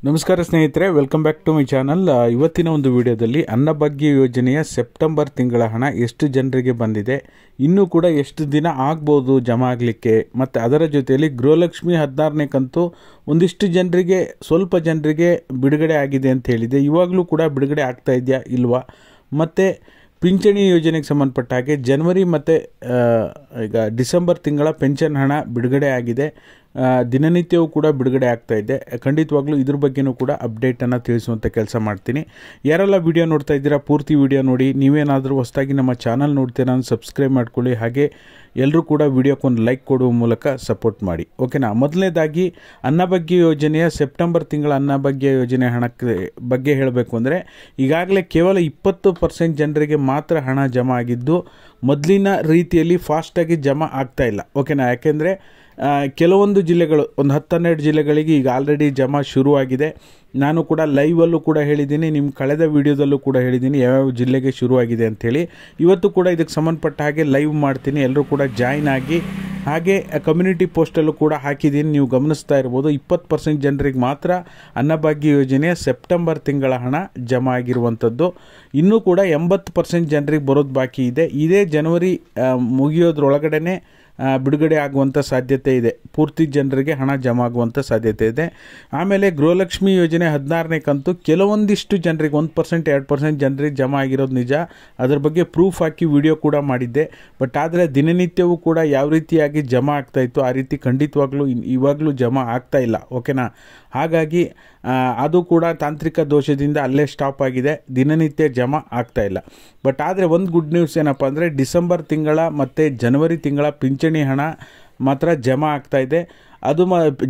ನಮಸ್ಕಾರ ಸ್ನೇಹಿತರೆ, welcome back to my channel. ಇವತ್ತಿನ ಒಂದು ವಿಡಿಯೋದಲ್ಲಿ ಅನ್ನಭಾಗ್ಯ ಯೋಜನೆಯ ಸೆಪ್ಟೆಂಬರ್ ತಿಂಗಳ ಹಣ ಎಷ್ಟು ಜನರಿಗೆ ಬಂದಿದೆ, ಇನ್ನೂ ಕೂಡ ಎಷ್ಟು ದಿನ ಆಗ್ಬೋದು ಜಮಾ ಆಗಲಿಕ್ಕೆ, ಮತ್ತು ಅದರ ಜೊತೆಯಲ್ಲಿ ಗೃಹಲಕ್ಷ್ಮಿ 16ನೇ ಕಂತು ಒಂದಿಷ್ಟು ಜನರಿಗೆ, ಸ್ವಲ್ಪ ಜನರಿಗೆ ಬಿಡುಗಡೆ ಆಗಿದೆ ಅಂತ ಹೇಳಿದೆ. ಇವಾಗಲೂ ಕೂಡ ಬಿಡುಗಡೆ ಆಗ್ತಾ ಇದೆಯಾ ಇಲ್ವಾ, ಮತ್ತು ಪಿಂಚಣಿ ಯೋಜನೆಗೆ ಸಂಬಂಧಪಟ್ಟ ಹಾಗೆ ಜನವರಿ ಮತ್ತು ಈಗ ಡಿಸೆಂಬರ್ ತಿಂಗಳ ಪೆನ್ಷನ್ ಹಣ ಬಿಡುಗಡೆ ಆಗಿದೆ. ದಿನನಿತ್ಯವೂ ಕೂಡ ಬಿಡುಗಡೆ ಆಗ್ತಾ ಇದೆ. ಖಂಡಿತವಾಗ್ಲೂ ಇದ್ರ ಬಗ್ಗೆನೂ ಕೂಡ ಅಪ್ಡೇಟನ್ನು ತಿಳಿಸುವಂಥ ಕೆಲಸ ಮಾಡ್ತೀನಿ. ಯಾರೆಲ್ಲ ವಿಡಿಯೋ ನೋಡ್ತಾ ಇದ್ದೀರಾ ಪೂರ್ತಿ ವಿಡಿಯೋ ನೋಡಿ. ನೀವೇನಾದರೂ ಹೊಸದಾಗಿ ನಮ್ಮ ಚಾನಲ್ ನೋಡ್ತೀರಾ ಸಬ್ಸ್ಕ್ರೈಬ್ ಮಾಡ್ಕೊಳ್ಳಿ. ಹಾಗೆ ಎಲ್ಲರೂ ಕೂಡ ವಿಡಿಯೋಕ್ಕೊಂದು ಲೈಕ್ ಕೊಡುವ ಮೂಲಕ ಸಪೋರ್ಟ್ ಮಾಡಿ, ಓಕೆನಾ. ಮೊದಲನೇದಾಗಿ ಅನ್ನಭಾಗ್ಯ ಯೋಜನೆಯ ಸೆಪ್ಟೆಂಬರ್ ತಿಂಗಳ ಅನ್ನಭಾಗ್ಯ ಯೋಜನೆ ಹಣಕ್ಕೆ ಬಗ್ಗೆ ಹೇಳಬೇಕು ಅಂದರೆ, ಈಗಾಗಲೇ ಕೇವಲ 20% ಜನರಿಗೆ ಮಾತ್ರ ಹಣ ಜಮಾ ಆಗಿದ್ದು, ಮೊದಲಿನ ರೀತಿಯಲ್ಲಿ ಫಾಸ್ಟಾಗಿ ಜಮಾ ಆಗ್ತಾ ಇಲ್ಲ, ಓಕೆನಾ. ಯಾಕೆಂದರೆ ಕೆಲವೊಂದು ಜಿಲ್ಲೆಗಳು, ಒಂದು 10-12 ಜಿಲ್ಲೆಗಳಿಗೆ ಈಗ ಆಲ್ರೆಡಿ ಜಮಾ ಶುರುವಾಗಿದೆ. ನಾನು ಕೂಡ ಲೈವಲ್ಲೂ ಕೂಡ ಹೇಳಿದ್ದೀನಿ, ನಿಮ್ಮ ಕಳೆದ ವಿಡಿಯೋದಲ್ಲೂ ಕೂಡ ಹೇಳಿದ್ದೀನಿ ಯಾವ್ಯಾವ ಜಿಲ್ಲೆಗೆ ಶುರುವಾಗಿದೆ ಅಂಥೇಳಿ. ಇವತ್ತು ಕೂಡ ಇದಕ್ಕೆ ಸಂಬಂಧಪಟ್ಟ ಹಾಗೆ ಲೈವ್ ಮಾಡ್ತೀನಿ, ಎಲ್ಲರೂ ಕೂಡ ಜಾಯಿನ್ ಆಗಿ. ಹಾಗೆ ಕಮ್ಯುನಿಟಿ ಪೋಸ್ಟಲ್ಲೂ ಕೂಡ ಹಾಕಿದ್ದೀನಿ, ನೀವು ಗಮನಿಸ್ತಾ ಇರ್ಬೋದು. 20% ಜನರಿಗೆ ಮಾತ್ರ ಅನ್ನಭಾಗ್ಯ ಯೋಜನೆಯ ಸೆಪ್ಟೆಂಬರ್ ತಿಂಗಳ ಹಣ ಜಮಾ ಆಗಿರುವಂಥದ್ದು. ಇನ್ನೂ ಕೂಡ 80% ಜನರಿಗೆ ಬರೋದು ಬಾಕಿ ಇದೆ. ಇದೇ ಜನವರಿ ಮುಗಿಯೋದ್ರೊಳಗಡೆ ಬಿಡುಗಡೆ ಆಗುವಂಥ ಸಾಧ್ಯತೆ ಇದೆ, ಪೂರ್ತಿ ಜನರಿಗೆ ಹಣ ಜಮಾ ಆಗುವಂಥ ಸಾಧ್ಯತೆ ಇದೆ. ಆಮೇಲೆ ಗೃಹಲಕ್ಷ್ಮಿ ಯೋಜನೆ 16ನೇ ಕಂತು ಕೆಲವೊಂದಿಷ್ಟು ಜನರಿಗೆ 1% 2% ಜನರಿಗೆ ಜಮಾ ಆಗಿರೋದು ನಿಜ. ಅದ್ರ ಬಗ್ಗೆ ಪ್ರೂಫ್ ಹಾಕಿ ವಿಡಿಯೋ ಕೂಡ ಮಾಡಿದ್ದೆ. ಬಟ್ ಆದರೆ ದಿನನಿತ್ಯವೂ ಕೂಡ ಯಾವ ರೀತಿಯಾಗಿ ಜಮಾ ಆಗ್ತಾ ಇತ್ತು ಆ ರೀತಿ ಖಂಡಿತವಾಗ್ಲೂ ಇವಾಗಲೂ ಜಮಾ ಆಗ್ತಾ ಇಲ್ಲ, ಓಕೆನಾ. ಹಾಗಾಗಿ ಅದು ಕೂಡ ತಾಂತ್ರಿಕ ದೋಷದಿಂದ ಅಲ್ಲೇ ಸ್ಟಾಪ್ ಆಗಿದೆ, ದಿನನಿತ್ಯ ಜಮಾ ಆಗ್ತಾ ಇಲ್ಲ. ಬಟ್ ಆದರೆ ಒಂದು ಗುಡ್ ನ್ಯೂಸ್ ಏನಪ್ಪ ಅಂದರೆ, ಡಿಸೆಂಬರ್ ತಿಂಗಳ ಮತ್ತು ಜನವರಿ ತಿಂಗಳ ಪಿಂಚಣಿ ಹಣ ಮಾತ್ರ ಜಮಾ ಆಗ್ತಾ ಇದೆ. ಅದು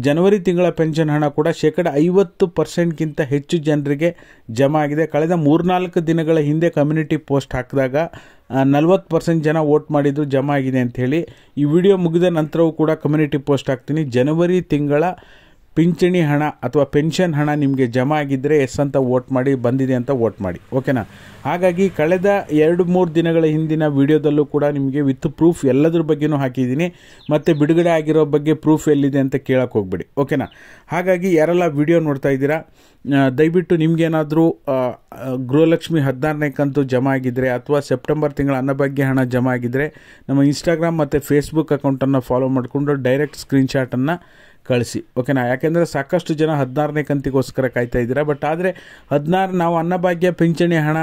ಜನವರಿ ತಿಂಗಳ ಪೆನ್ಷನ್ ಹಣ ಕೂಡ 50%ಗಿಂತ ಹೆಚ್ಚು ಜನರಿಗೆ ಜಮಾ ಆಗಿದೆ. ಕಳೆದ 3-4 ದಿನಗಳ ಹಿಂದೆ ಕಮ್ಯುನಿಟಿ ಪೋಸ್ಟ್ ಹಾಕಿದಾಗ 40% ಜನ ವೋಟ್ ಮಾಡಿದ್ದು ಜಮಾ ಆಗಿದೆ ಅಂಥೇಳಿ. ಈ ವಿಡಿಯೋ ಮುಗಿದ ನಂತರವೂ ಕೂಡ ಕಮ್ಯುನಿಟಿ ಪೋಸ್ಟ್ ಹಾಕ್ತೀನಿ. ಜನವರಿ ತಿಂಗಳ ಪಿಂಚಣಿ ಹಣ ಅಥವಾ ಪೆನ್ಷನ್ ಹಣ ನಿಮಗೆ ಜಮಾ ಆಗಿದ್ದರೆ ಎಸ್ ಅಂತ ವೋಟ್ ಮಾಡಿ, ಬಂದಿದೆ ಅಂತ ವೋಟ್ ಮಾಡಿ, ಓಕೆನಾ. ಹಾಗಾಗಿ ಕಳೆದ 2-3 ದಿನಗಳ ಹಿಂದಿನ ವಿಡಿಯೋದಲ್ಲೂ ಕೂಡ ನಿಮಗೆ ವಿತ್ ಪ್ರೂಫ್ ಎಲ್ಲದ್ರ ಬಗ್ಗೆನೂ ಹಾಕಿದ್ದೀನಿ. ಮತ್ತು ಬಿಡುಗಡೆ ಆಗಿರೋ ಬಗ್ಗೆ ಪ್ರೂಫ್ ಎಲ್ಲಿದೆ ಅಂತ ಕೇಳಕ್ಕೆ ಹೋಗ್ಬೇಡಿ, ಓಕೆನಾ. ಹಾಗಾಗಿ ಯಾರೆಲ್ಲ ವಿಡಿಯೋ ನೋಡ್ತಾ ಇದ್ದೀರಾ, ದಯವಿಟ್ಟು ನಿಮಗೇನಾದರೂ ಗೃಹಲಕ್ಷ್ಮಿ 16ನೇ ಕಂತು ಜಮಾ ಆಗಿದ್ದರೆ ಅಥವಾ ಸೆಪ್ಟೆಂಬರ್ ತಿಂಗಳ ಅನ್ನಭಾಗ್ಯ ಹಣ ಜಮಾ ಆಗಿದ್ದರೆ ನಮ್ಮ ಇನ್ಸ್ಟಾಗ್ರಾಮ್ ಮತ್ತು ಫೇಸ್ಬುಕ್ ಅಕೌಂಟನ್ನು ಫಾಲೋ ಮಾಡಿಕೊಂಡು ಡೈರೆಕ್ಟ್ ಸ್ಕ್ರೀನ್ಶಾಟನ್ನು ಕಳಿಸಿ, ಓಕೆನಾ. ಯಾಕೆಂದರೆ ಸಾಕಷ್ಟು ಜನ 16ನೇ ಕಂತಿಗೋಸ್ಕರ ಕಾಯ್ತಾ ಇದ್ದೀರಾ. ಬಟ್ ಆದರೆ ನಾವು ಅನ್ನಭಾಗ್ಯ ಪಿಂಚಣಿ ಹಣ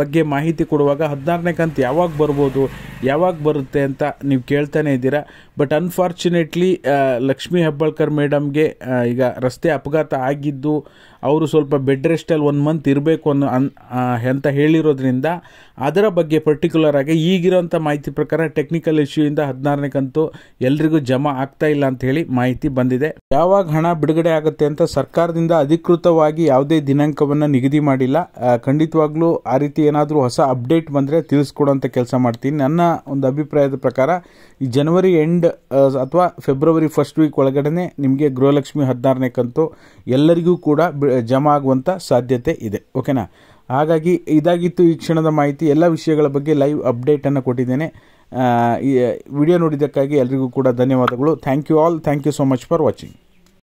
ಬಗ್ಗೆ ಮಾಹಿತಿ ಕೊಡುವಾಗ 16ನೇ ಕಂತು ಯಾವಾಗ ಬರ್ಬೋದು, ಯಾವಾಗ ಬರುತ್ತೆ ಅಂತ ನೀವು ಕೇಳ್ತಾನೆ ಇದ್ದೀರಾ. ಬಟ್ ಅನ್ಫಾರ್ಚುನೇಟ್ಲಿ ಲಕ್ಷ್ಮೀ ಹೆಬ್ಬಾಳ್ಕರ್ ಮೇಡಮ್ಗೆ ಈಗ ರಸ್ತೆ ಅಪಘಾತ ಆಗಿದ್ದು, ಅವರು ಸ್ವಲ್ಪ ಬೆಡ್ ರೆಸ್ಟಲ್ಲಿ 1 ಮಂತ್ ಇರಬೇಕು ಅಂತ ಹೇಳಿರೋದ್ರಿಂದ ಅದರ ಬಗ್ಗೆ ಪರ್ಟಿಕ್ಯುಲರ್ ಆಗಿ ಈಗಿರೋಂಥ ಮಾಹಿತಿ ಪ್ರಕಾರ ಟೆಕ್ನಿಕಲ್ ಇಶ್ಯೂಯಿಂದ 16ನೇ ಕಂತು ಎಲ್ರಿಗೂ ಜಮಾ ಆಗ್ತಾ ಇಲ್ಲ ಅಂತ ಹೇಳಿ ಮಾಹಿತಿ ಬಂದಿದೆ. ಯಾವಾಗ ಹಣ ಬಿಡುಗಡೆ ಆಗುತ್ತೆ ಅಂತ ಸರ್ಕಾರದಿಂದ ಅಧಿಕೃತವಾಗಿ ಯಾವುದೇ ದಿನಾಂಕವನ್ನು ನಿಗದಿ ಮಾಡಿಲ್ಲ. ಖಂಡಿತವಾಗ್ಲೂ ಆ ರೀತಿ ಏನಾದರೂ ಹೊಸ ಅಪ್ಡೇಟ್ ಬಂದರೆ ತಿಳಿಸ್ಕೊಡೋಂಥ ಕೆಲಸ ಮಾಡ್ತೀನಿ. ನನ್ನ ಒಂದು ಅಭಿಪ್ರಾಯದ ಪ್ರಕಾರ ಈ ಜನವರಿ ಎಂಡ್ ಅಥವಾ ಫೆಬ್ರವರಿ ಫಸ್ಟ್ ವೀಕ್ ಒಳಗಡೆ ನಿಮಗೆ ಗೃಹಲಕ್ಷ್ಮಿ 16ನೇ ಕಂತು ಎಲ್ಲರಿಗೂ ಕೂಡ ಜಮಾ ಆಗುವಂಥ ಸಾಧ್ಯತೆ ಇದೆ, ಓಕೆನಾ. ಹಾಗಾಗಿ ಇದಾಗಿತ್ತು ಈ ಕ್ಷಣದ ಮಾಹಿತಿ. ಎಲ್ಲ ವಿಷಯಗಳ ಬಗ್ಗೆ ಲೈವ್ ಅಪ್ಡೇಟನ್ನು ಕೊಟ್ಟಿದ್ದೇನೆ. ಈ ವಿಡಿಯೋ ನೋಡಿದ್ದಕ್ಕಾಗಿ ಎಲ್ರಿಗೂ ಕೂಡ ಧನ್ಯವಾದಗಳು. Thank you all. Thank you so much for watching.